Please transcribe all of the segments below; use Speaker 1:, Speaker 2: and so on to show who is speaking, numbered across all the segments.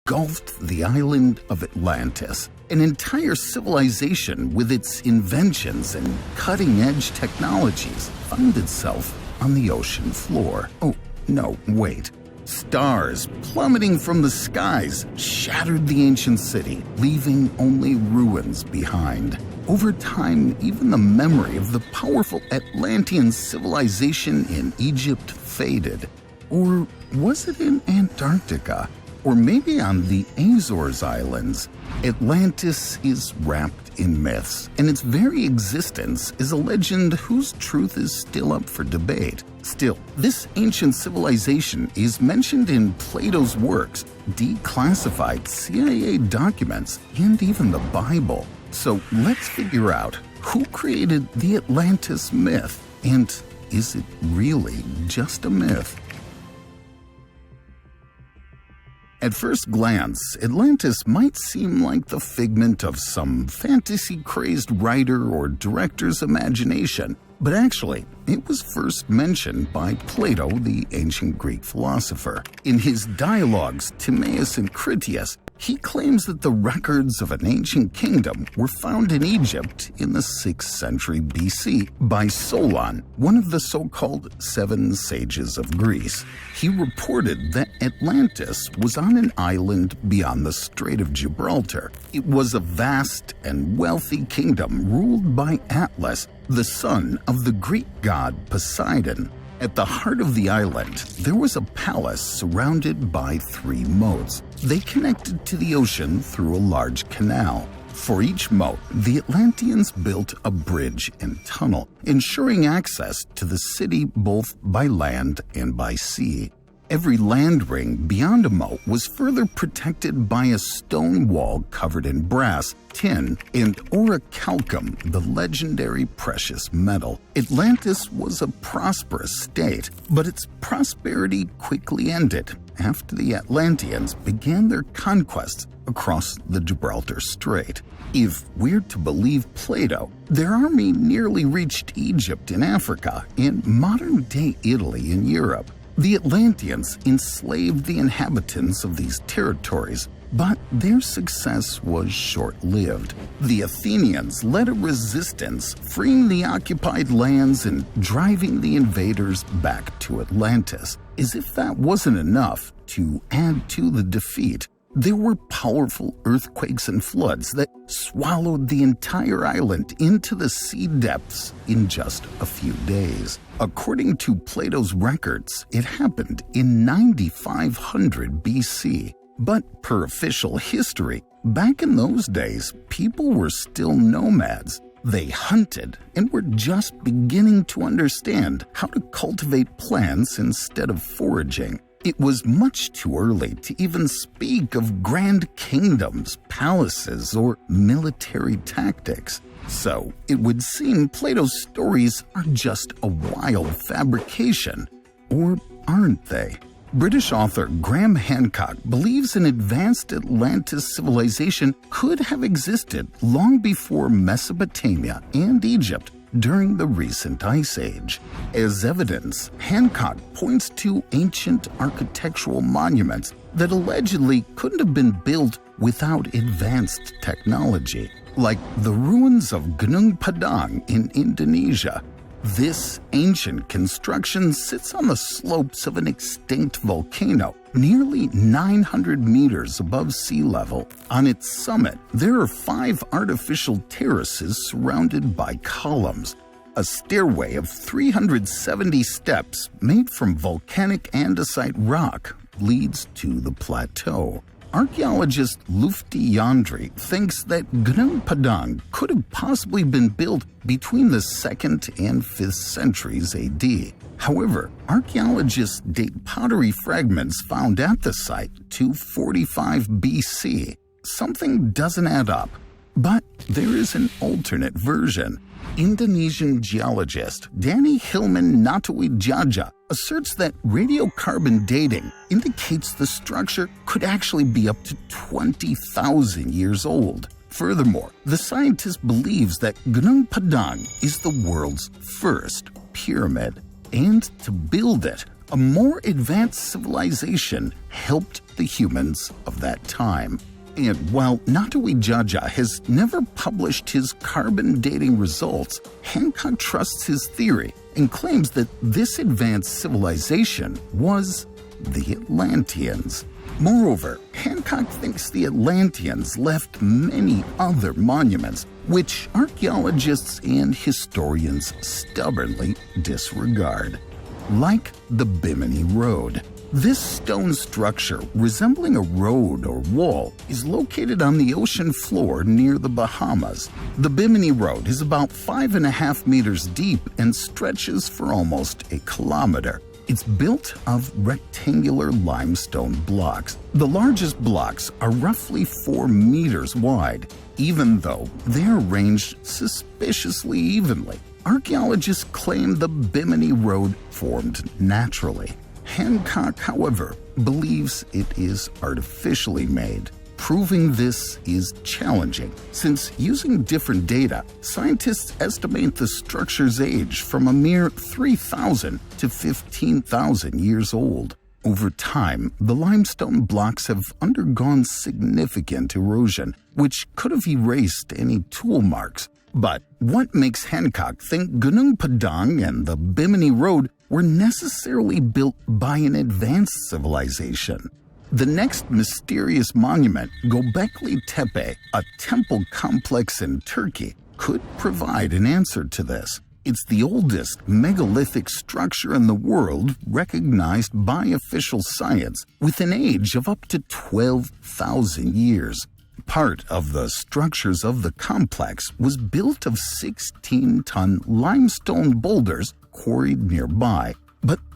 Speaker 1: engulfed the island of Atlantis. An entire civilization with its inventions and cutting-edge technologies found itself on the ocean floor. Oh, no, wait. Stars plummeting from the skies shattered the ancient city, leaving only ruins behind. Over time, even the memory of the powerful Atlantean civilization in Egypt faded. Or was it in Antarctica? Or maybe on the Azores Islands? Atlantis is wrapped in myths, and its very existence is a legend whose truth is still up for debate. Still, this ancient civilization is mentioned in Plato's works, declassified CIA documents, and even the Bible. So let's figure out who created the Atlantis myth, and is it really just a myth? At first glance, Atlantis might seem like the figment of some fantasy-crazed writer or director's imagination, but actually, it was first mentioned by Plato, the ancient Greek philosopher. In his dialogues, Timaeus and Critias, he claims that the records of an ancient kingdom were found in Egypt in the 6th century BC by Solon, one of the so-called 7 sages of Greece. He reported that Atlantis was on an island beyond the Strait of Gibraltar. It was a vast and wealthy kingdom ruled by Atlas, the son of the Greek god Poseidon. At the heart of the island, there was a palace surrounded by 3 moats. They connected to the ocean through a large canal. For each moat, the Atlanteans built a bridge and tunnel, ensuring access to the city both by land and by sea. Every land ring beyond a moat was further protected by a stone wall covered in brass, tin, and orichalcum, the legendary precious metal. Atlantis was a prosperous state, but its prosperity quickly ended after the Atlanteans began their conquests across the Gibraltar Strait. If we're to believe Plato, their army nearly reached Egypt in Africa and modern-day Italy in Europe. The Atlanteans enslaved the inhabitants of these territories, but their success was short-lived. The Athenians led a resistance, freeing the occupied lands and driving the invaders back to Atlantis. As if that wasn't enough, to add to the defeat, there were powerful earthquakes and floods that swallowed the entire island into the sea depths in just a few days. According to Plato's records, it happened in 9500 BC. But per official history, back in those days, people were still nomads. They hunted and were just beginning to understand how to cultivate plants instead of foraging. It was much too early to even speak of grand kingdoms, palaces, or military tactics. So it would seem Plato's stories are just a wild fabrication. Or aren't they? British author Graham Hancock believes an advanced Atlantis civilization could have existed long before Mesopotamia and Egypt during the recent Ice Age. As evidence, Hancock points to ancient architectural monuments that allegedly couldn't have been built without advanced technology, like the ruins of Gunung Padang in Indonesia. This ancient construction sits on the slopes of an extinct volcano, nearly 900 meters above sea level. On its summit, there are 5 artificial terraces surrounded by columns. A stairway of 370 steps made from volcanic andesite rock leads to the plateau. Archaeologist Lufti Yandri thinks that Gunung Padang could have possibly been built between the 2nd and 5th centuries AD. However, archaeologists date pottery fragments found at the site to 45 BC. Something doesn't add up. But there is an alternate version. Indonesian geologist Danny Hilman Nattowijaja asserts that radiocarbon dating indicates the structure could actually be up to 20,000 years old. Furthermore, the scientist believes that Gunung Padang is the world's first pyramid. And to build it, a more advanced civilization helped the humans of that time. And while Natui Jaja has never published his carbon dating results, Hancock trusts his theory and claims that this advanced civilization was the Atlanteans. Moreover, Hancock thinks the Atlanteans left many other monuments, which archaeologists and historians stubbornly disregard, like the Bimini Road. This stone structure, resembling a road or wall, is located on the ocean floor near the Bahamas. The Bimini Road is about 5.5 meters deep and stretches for almost a kilometer. It's built of rectangular limestone blocks. The largest blocks are roughly 4 meters wide, even though they are arranged suspiciously evenly. Archaeologists claim the Bimini Road formed naturally. Hancock, however, believes it is artificially made. Proving this is challenging, since using different data, scientists estimate the structure's age from a mere 3,000 to 15,000 years old. Over time, the limestone blocks have undergone significant erosion, which could have erased any tool marks. But what makes Hancock think Gunung Padang and the Bimini Road were necessarily built by an advanced civilization? The next mysterious monument, Göbekli Tepe, a temple complex in Turkey, could provide an answer to this. It's the oldest megalithic structure in the world recognized by official science, with an age of up to 12,000 years. Part of the structures of the complex was built of 16-ton limestone boulders quarried nearby.As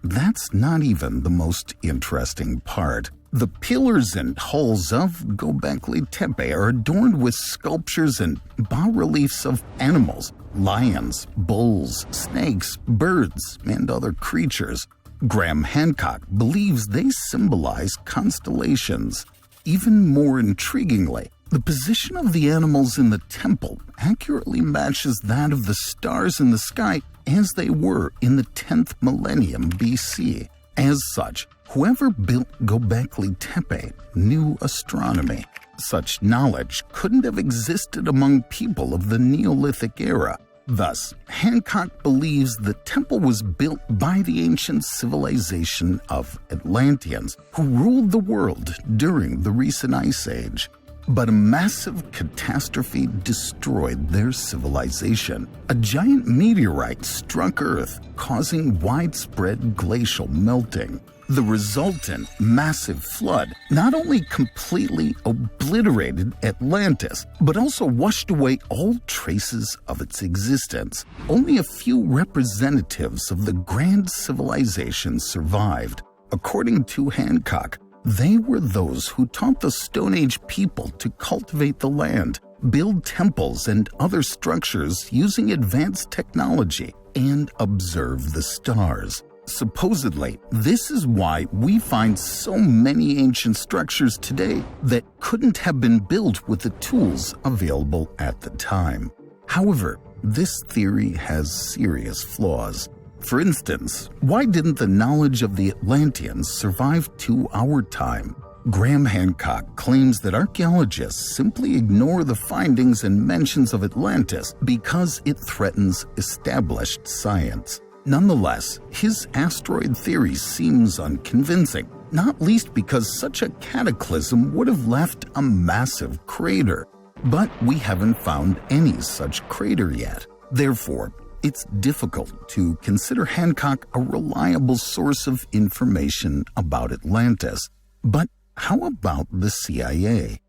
Speaker 1: that's not even the most interesting part. The pillars and halls of Göbekli Tepe are adorned with sculptures and bas-reliefs of animals, lions, bulls, snakes, birds, and other creatures. Graham Hancock believes they symbolize constellations. Even more intriguingly, the position of the animals in the temple accurately matches that of the stars in the sky as they were in the 10th millennium BC. As such, whoever built Göbekli Tepe knew astronomy. Such knowledge couldn't have existed among people of the Neolithic era. Thus, Hancock believes the temple was built by the ancient civilization of Atlanteans, who ruled the world during the recent Ice Age. But a massive catastrophe destroyed their civilization. A giant meteorite struck Earth, causing widespread glacial melting. The resultant massive flood not only completely obliterated Atlantis, but also washed away all traces of its existence. Only a few representatives of the grand civilization survived. According to Hancock, they were those who taught the Stone Age people to cultivate the land, build temples and other structures using advanced technology, and observe the stars. Supposedly, this is why we find so many ancient structures today that couldn't have been built with the tools available at the time. However, this theory has serious flaws. For instance, why didn't the knowledge of the Atlanteans survive to our time? Graham Hancock claims that archaeologists simply ignore the findings and mentions of Atlantis because it threatens established science. Nonetheless, his asteroid theory seems unconvincing, not least because such a cataclysm would have left a massive crater. But we haven't found any such crater yet. Therefore, it's difficult to consider Hancock a reliable source of information about Atlantis. But how about the CIA?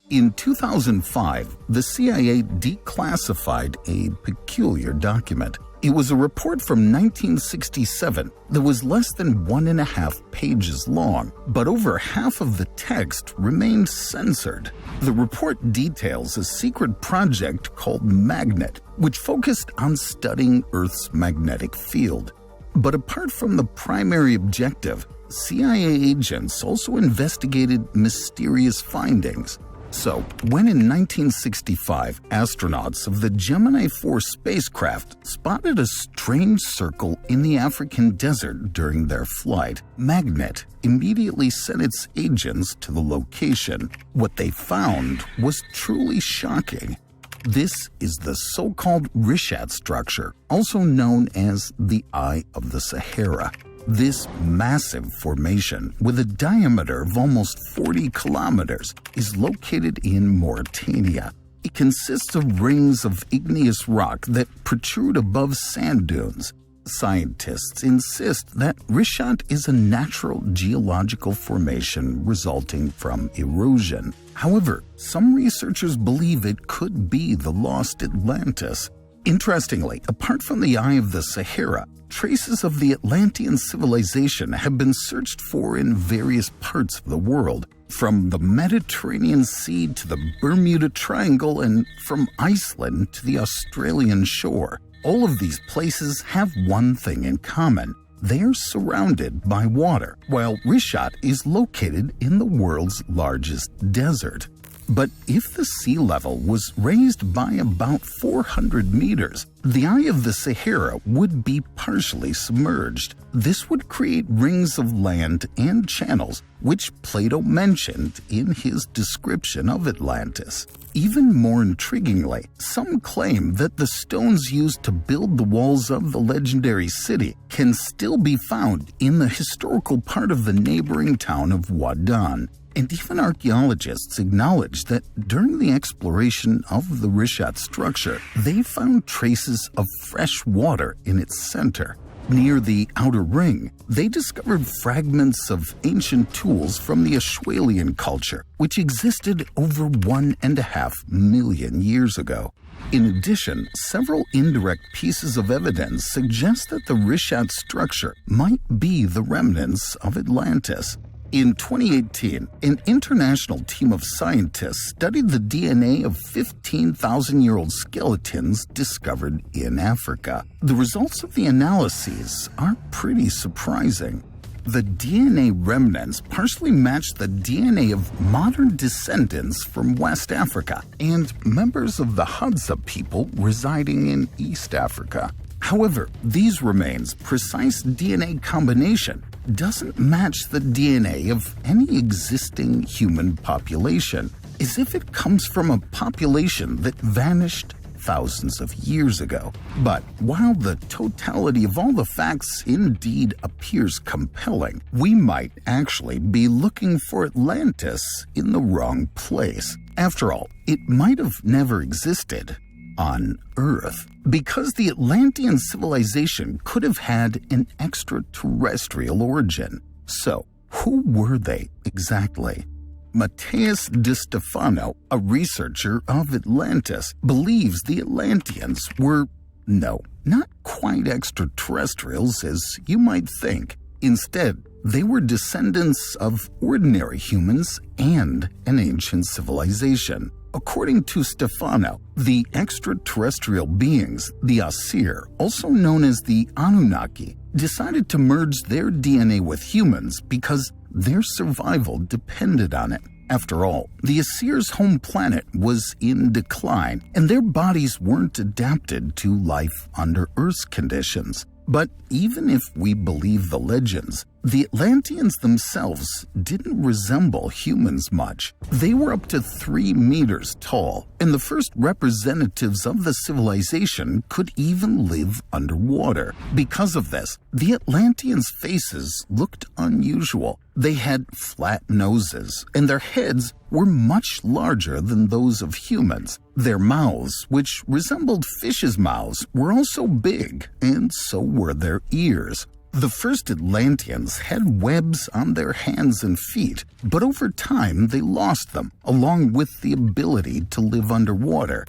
Speaker 1: In 2005, the CIA declassified a peculiar document. It was a report from 1967 that was less than 1.5 pages long, but over half of the text remained censored. The report details a secret project called Magnet, which focused on studying Earth's magnetic field. But apart from the primary objective, CIA agents also investigated mysterious findings. So, when in 1965, astronauts of the Gemini 4 spacecraft spotted a strange circle in the African desert during their flight, Magnet immediately sent its agents to the location. What they found was truly shocking. This is the so-called Richat structure, also known as the Eye of the Sahara. This massive formation, with a diameter of almost 40 kilometers, is located in Mauritania. It consists of rings of igneous rock that protrude above sand dunes. Scientists insist that Richat is a natural geological formation resulting from erosion. However, some researchers believe it could be the lost Atlantis. Interestingly, apart from the Eye of the Sahara, traces of the Atlantean civilization have been searched for in various parts of the world, from the Mediterranean Sea to the Bermuda Triangle and from Iceland to the Australian shore. All of these places have one thing in common. They are surrounded by water, while Richat is located in the world's largest desert. But if the sea level was raised by about 400 meters, the Eye of the Sahara would be partially submerged. This would create rings of land and channels, which Plato mentioned in his description of Atlantis. Even more intriguingly, some claim that the stones used to build the walls of the legendary city can still be found in the historical part of the neighboring town of Wadan. And even archaeologists acknowledge that during the exploration of the Richat structure, they found traces of fresh water in its center. Near the outer ring, they discovered fragments of ancient tools from the Ashwalian culture, which existed over 1.5 million years ago. In addition, several indirect pieces of evidence suggest that the Richat structure might be the remnants of Atlantis. In 2018, an international team of scientists studied the DNA of 15,000-year-old skeletons discovered in Africa. The results of the analyses are pretty surprising. The DNA remnants partially match the DNA of modern descendants from West Africa and members of the Hadza people residing in East Africa. However, these remains' precise DNA combination doesn't match the DNA of any existing human population, as if it comes from a population that vanished thousands of years ago. But while the totality of all the facts indeed appears compelling, we might actually be looking for Atlantis in the wrong place. After all, it might have never existed on Earth, because the Atlantean civilization could have had an extraterrestrial origin. So, who were they exactly? Matthias de Stefano, a researcher of Atlantis, believes the Atlanteans were, no, not quite extraterrestrials as you might think. Instead, they were descendants of ordinary humans and an ancient civilization. According to Stefano, the extraterrestrial beings, the Asir, also known as the Anunnaki, decided to merge their DNA with humans because their survival depended on it. After all, the Asir's home planet was in decline, and their bodies weren't adapted to life under Earth's conditions. But even if we believe the legends, the Atlanteans themselves didn't resemble humans much. They were up to 3 meters tall, and the first representatives of the civilization could even live underwater. Because of this, the Atlanteans' faces looked unusual. They had flat noses, and their heads were much larger than those of humans. Their mouths, which resembled fishes' mouths, were also big, and so were their ears. The first Atlanteans had webs on their hands and feet, but over time they lost them, along with the ability to live underwater.